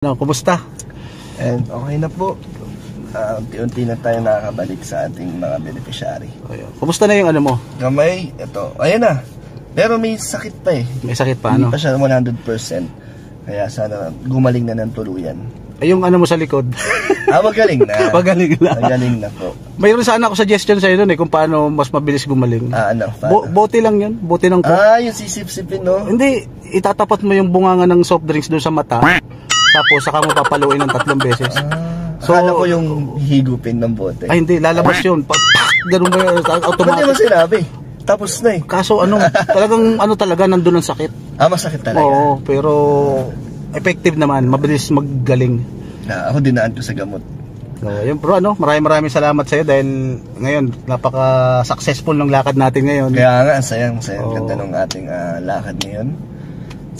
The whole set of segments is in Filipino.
No, kumusta? And okay na po. Unti-unti na tayo nakakabalik sa ating mga beneficiary. Kumusta na yung ano mo? Kamay, ito. Ayan na. Pero may sakit pa eh. May sakit pa, Hindi ano? pa siya 100%. Kaya sana gumaling na ng tuluyan. Ay, yung ano mo sa likod. Magaling na. Magaling na. Magaling na po. Mayroon sana ako suggestion sa'yo nun eh, kung paano mas mabilis gumaling. Ano? Bote lang yun. Bote ng coke. Yung sisip-sipin, no? Hindi, itatapat mo yung bunganga ng soft drinks doon sa mata. Tapos saka mo papaluin ng 3 beses. So, akala ko yung higupin ng bote. Ay hindi, lalabas yun. Ganun ba yun? Automatic. Hindi mo sinabi. Tapos na eh. Kaso talaga nandun ang sakit. Masakit talaga. Oo, pero effective naman. Mabilis maggaling. Ako dinaan ko sa gamot. Yun bro, maraming salamat sa'yo dahil ngayon napaka-successful ng lakad natin ngayon. Kaya nga, sayang ganda ng ating lakad ngayon.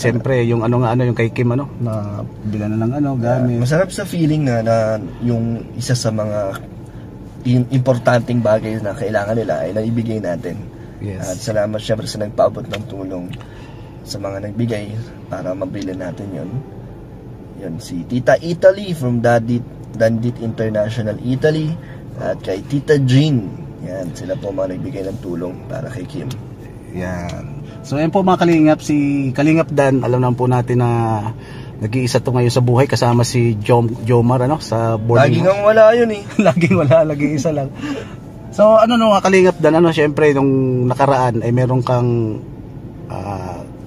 Siyempre, yung yung kay Kim na bilan na ng gamit. Masarap sa feeling na yung isa sa mga importanteng bagay na kailangan nila ay naibigay natin. Yes. At salamat syempre sa nagpaabot ng tulong sa mga nagbigay para mabili natin yun. Yun, si Tita Italy from Dandit International Italy at kay Tita Jean. Yan, sila po mga nagbigay ng tulong para kay Kim. Yan. So ayun po mga Kalingap, si Kalingap Dan, alam naman po natin na nag-iisa to ngayon sa buhay kasama si Jomar sa boarding. Laging ang wala yun eh. Laging wala, laging isa lang. So mga Kalingap Dan, syempre nung nakaraan ay meron kang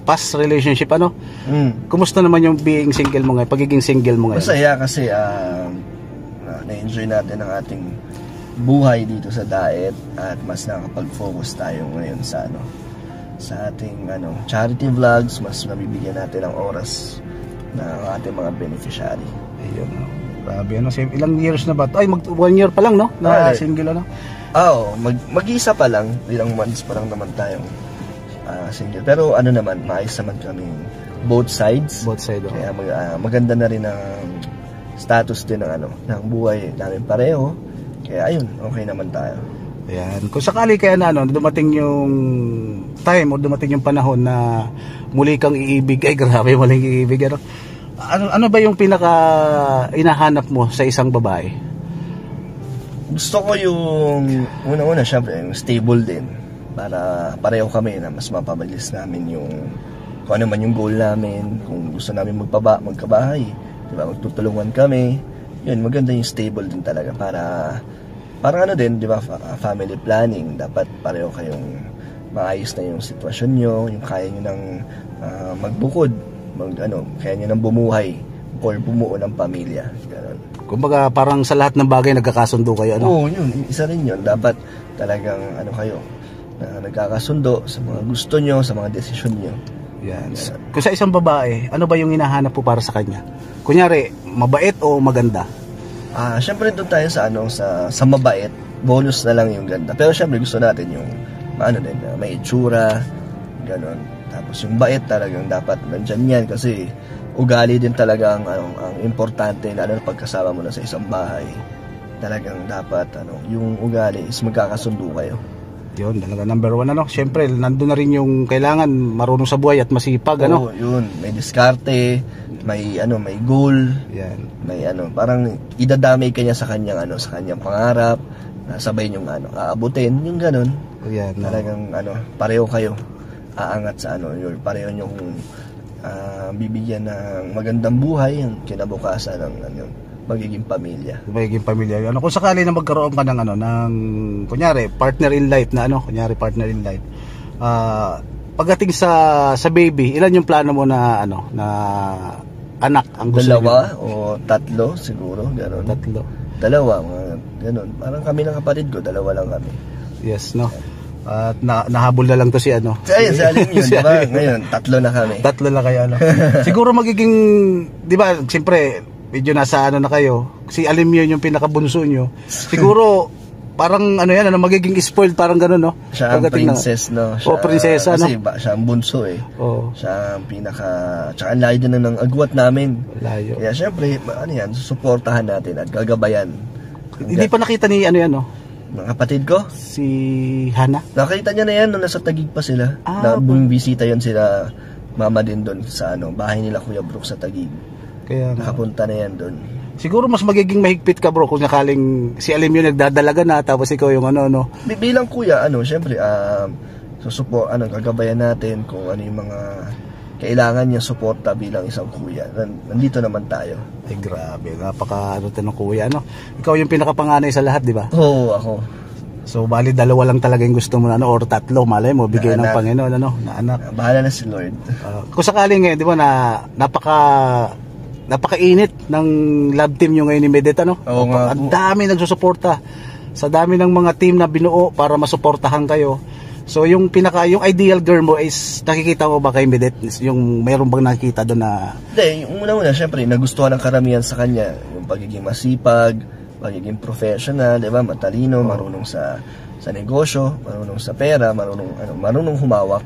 past relationship Kumusta naman yung being single mo ngayon, pagiging single mo ngayon? Masaya kasi na-enjoy natin ang ating buhay dito sa Daet at mas nakapag-focus tayo ngayon sa sa ating charity vlogs, mas nabibigyan natin ng oras ng ating mga beneficiary. Ayun, grabe ilang years na ba? Ay, 1 year pa lang na single mag-isa pa lang, ilang months pa lang naman tayong single. Pero naman, maayos naman kami both sides. Kaya maganda na rin ang status din ng buhay namin pareho. Kaya ayun, okay naman tayo. Ayan. Kung sakali kaya dumating yung time o dumating yung panahon na muli kang iibig, ay grabe, muling iibig, ano ba yung pinaka inahanap mo sa isang babae? Gusto ko yung una-una syempre yung stable din para pareho kami na mas mapabilis namin yung kung ano man yung goal namin, kung gusto namin magkabahay, diba, magtutulungan kami. Yun, maganda yung stable din talaga parang din, di ba, family planning. Dapat pareho kayong maayos na yung sitwasyon nyo, yung kaya nyo nang magbukod, kaya nyo nang bumuhay or bumuo ng pamilya. Ganun. Kumbaga, parang sa lahat ng bagay nagkakasundo kayo, Oo, yun. Isa rin yun. Dapat talagang, kayo, nagkakasundo sa mga gusto nyo, sa mga desisyon nyo. Yan. Kung sa isang babae, ano ba yung hinahanap po para sa kanya? Kunyari, mabait o maganda? Syempre doon tayo sa mabait, bonus na lang yung ganda. Pero syempre gusto natin yung may itsura, gano'n. Tapos yung bait talagang dapat nandyan yan kasi ugali din talaga ang importante lalo na pagkasama mo na sa isang bahay. Talagang dapat yung ugali is magkakasundo kayo. Yun, talaga number 1 Syempre, nandun na rin yung kailangan marunong sa buhay at masipag, Oo, yun. May diskarte, may goal. Yan. May parang idadamay kanya sa kanyang sa kanyang pangarap, sabay niyong aabutin, yung ganun. Yan. Talagang pareho kayo aangat sa yun, pareho niyong bibigyan ng magandang buhay ang kinabukasan ng magiging pamilya. Kung sakali na magkaroon ka ng kunyari partner in life pagdating sa baby, ilan yung plano mo na anak ang gusto? 2 o 3 siguro, gano'n. 3. 2, gano'n. Parang kami ng kapatid ko, 2 lang kami. Yes, At nahabol na lang to si Ayun, si Alim yun, diba? Ngayon, 3 na kami. 3 na kayo, Siguro magiging, diba, siyempre medyo nasa na kayo. Si Alim yun yung pinakabunso nyo. Siguro parang magiging spoiled, parang gano'n, Siya ang princess, Siya, prinsesa, kasi siya ang bunso Siya ang tsaka ang layo din ng agwat namin. Layo. Kaya syempre, susuportahan natin at gagabayan. Hindi pa nakita ni Mga kapatid ko? Si Hana? Nakita niya na yan nung nasa Taguig pa sila. Na bumibisita yon sila mama din doon sa bahay nila Kuya Brooke sa Taguig. Kaya nakapunta na yan doon. Siguro mas magiging mahigpit ka bro kung sakaling si Alim yung nagdadalaga na tapos ikaw yung ano. Bilang kuya, syempre, gagabayan natin kung ano yung mga kailangan niya suporta bilang isang kuya. Nandito naman tayo. Ay grabe, napaka ng kuya, Ikaw yung pinakapanganay sa lahat, di ba? Oo, ako. So, bali dalawa lang talaga yung gusto mo or tatlo, malay mo, bigay ng Panginoon, na anak. Bahala na si Lord. Kung sakaling ngayon, di ba, napakainit ng love team nyo ngayon ni Medet, Oo nga. Ang dami nagsusuporta. Sa dami ng mga team na binuo para masuportahan kayo. So yung ideal girl mo is nakikita mo ba kay Medet? Yung mayroon bang nakikita doon na Hindi, yung una syempre nagustuhan ng karamihan sa kanya yung pagiging masipag, pagiging professional, 'di ba? Matalino, marunong sa negosyo, marunong sa pera, marunong humawak.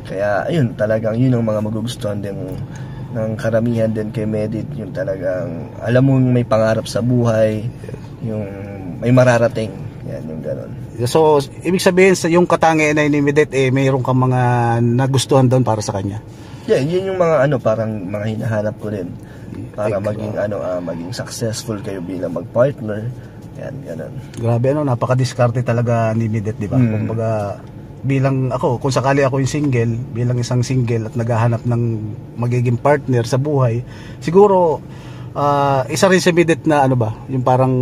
Kaya ayun, talagang yun ang mga magugustuhan din ng karamihan din kay Medet, yung talagang alam mo may pangarap sa buhay, yung may mararating. Yan, yung gano'n. So, ibig sabihin sa yung katangian na ni Medet, mayroon kang mga nagustuhan doon para sa kanya. Yeah, yun yung mga parang mga hinahanap ko rin para maging maging successful kayo bilang magpartner. Yan, gano'n. Grabe, napaka-diskarte talaga ni Medet, di ba? Kumbaga, bilang ako, kung sakali ako yung single, bilang isang single at naghahanap ng magiging partner sa buhay, siguro isa rin si Medet na yung parang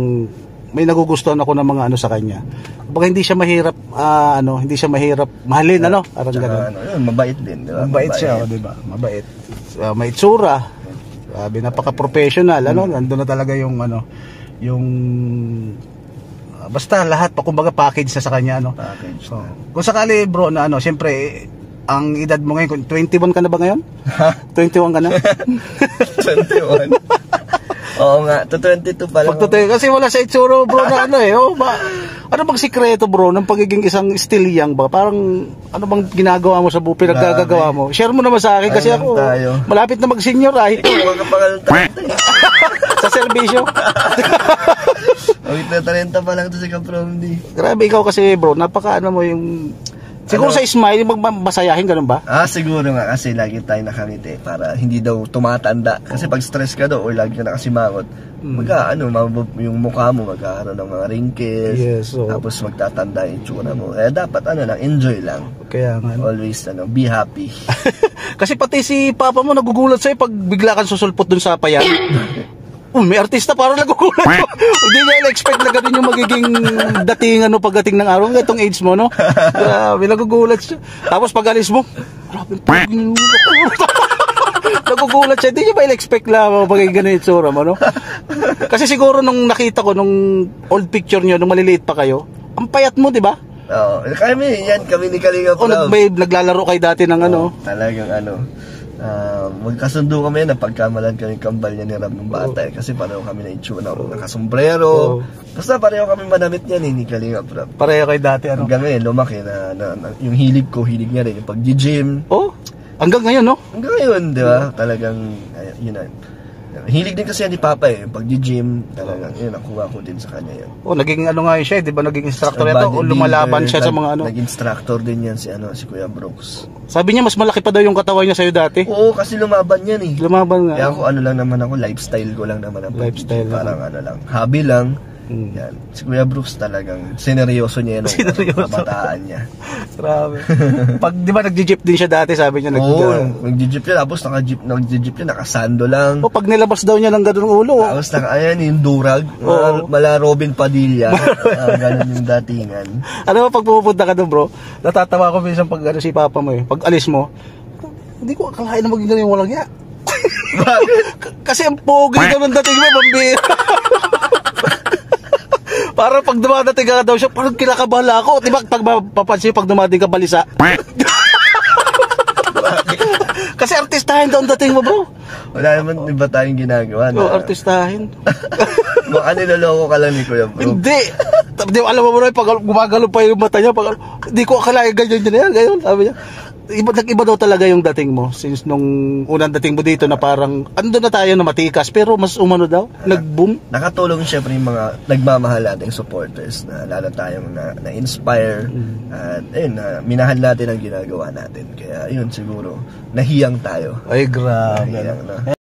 may nagugustuhan ako ng mga sa kanya. Kumbaga hindi siya mahirap mahalin, parang gano'n. Mabait din, di ba? Mabait siya, di ba? Mabait. May itsura. Grabe, napaka-professional, nandun na talaga yung basta lahat pa, kumbaga package na sa kanya, Package. So, kung sakali bro na siyempre ang edad mo ngayon, 21 ka na ba ngayon? 21 ka na? 21. Oo nga, to 22 pa lang. Kasi wala sa itsura bro na ano bang sikreto bro ng pagiging isang still young ba? Parang ano bang ginagawa mo sa buhay, pinagkagagawa mo? Share mo naman sa akin kasi ako malapit na mag-senior ay. Huwag ka pangalan sa serbisyo. Wait na 30 pa lang to si Kapromdi. Grabe ikaw kasi bro, napaka mo yung siguro sa smile, masayahin ganun ba? Siguro nga kasi lagi tayo nakangiti para hindi daw tumatanda. Kasi pag stress ka daw or lagi ka nakasimangot, yung mukha mo magkakaroon ng mga wrinkles. Yes, tapos magtatanda yung tsura mo. Dapat enjoy lang. Kaya nga. Always be happy. Kasi pati si papa mo nagugulat sa'yo pag bigla kang susulpot dun sa payan. May artista parang nagugulat. Hindi niya na-expect na ganun yung magiging dating pagdating ng araw. Itong age mo, Grabe, nagugulat siya. Tapos pag alis mo, nagugulat siya. Hindi niya ba na-expect lang magiging ganun yung tsura mo, Kasi siguro nung nakita ko, nung old picture niyo, nung maliliit pa kayo, ang payat mo, di ba? Oo. Kami ni Kalinga Prab. Naglalaro kayo dati ng Talagang magkasundo kami na pagkamalan kami kambal niya ni Rab ng bata kasi pareho kami na itsura, nakasombrero. Basta pareho kami manamit niya ni Kalinga Prab. Pareho kayo dati Hanggang ngayon lumaki na yung hilig niya rin yung pag-gym. Hanggang ngayon Hanggang ngayon, di ba? Talagang yun na. Hilig din kasi yan ni Papa yung pag-gym, talagang yun, nakuha ko din sa kanya yan. Naging siya, di ba? Naging instructor ito o lumalaban siya sa mga Naging instructor din yan si Kuya Brooks. Sabi niya mas malaki pa daw yung katawan niya sa'yo dati. Oo, kasi lumaban yan eh. Lumaban nga. Kaya ako lang naman ako, lifestyle ko lang naman ang lifestyle parang lang, hobby lang. Yan. Si Kuya Brooks talagang sineryoso niya yung kabataan niya. Grabe. Pag di ba nag-jeep din siya dati, sabi niya nag-jeep niya, tapos nag-jeep niya, nakasando lang. Pag nilabas daw niya ng ganung ulo. Tapos yung durag, mala Robin Padilla. Ganun yung datingan. Ano ba pag pupunta ka doon bro, natatawa ko minsan pag si Papa mo pag alis mo, hindi ko akalain na maging ganun yung walang ya. Bakit? Kasi ang pogi naman dating mo, bambira. Parang pag dumadating ka daw siya, parang kinakabahala ako. Diba pag papansin pag dumating ka balisa? Kasi artistahin daw ang dating mo bro. Wala naman iba tayong ginagawa na. Artistahin. Baka niloloko ka lang ni Kuya Bro. Hindi. Alam mo bro, pag gumagalo pa yung mata niya, hindi ko akalain ganyan yan. Ganyan, sabi niya. Nag-iba daw talaga yung dating mo since nung unang dating mo dito na parang ando na tayo na matikas pero mas umano daw, nag-boom. Nakatulong syempre yung mga nagmamahal nating supporters na lalo tayong na-inspire at ayun, minahal natin ang ginagawa natin. Kaya ayun siguro, nahiyang tayo. Ay grabe. Nahiyang,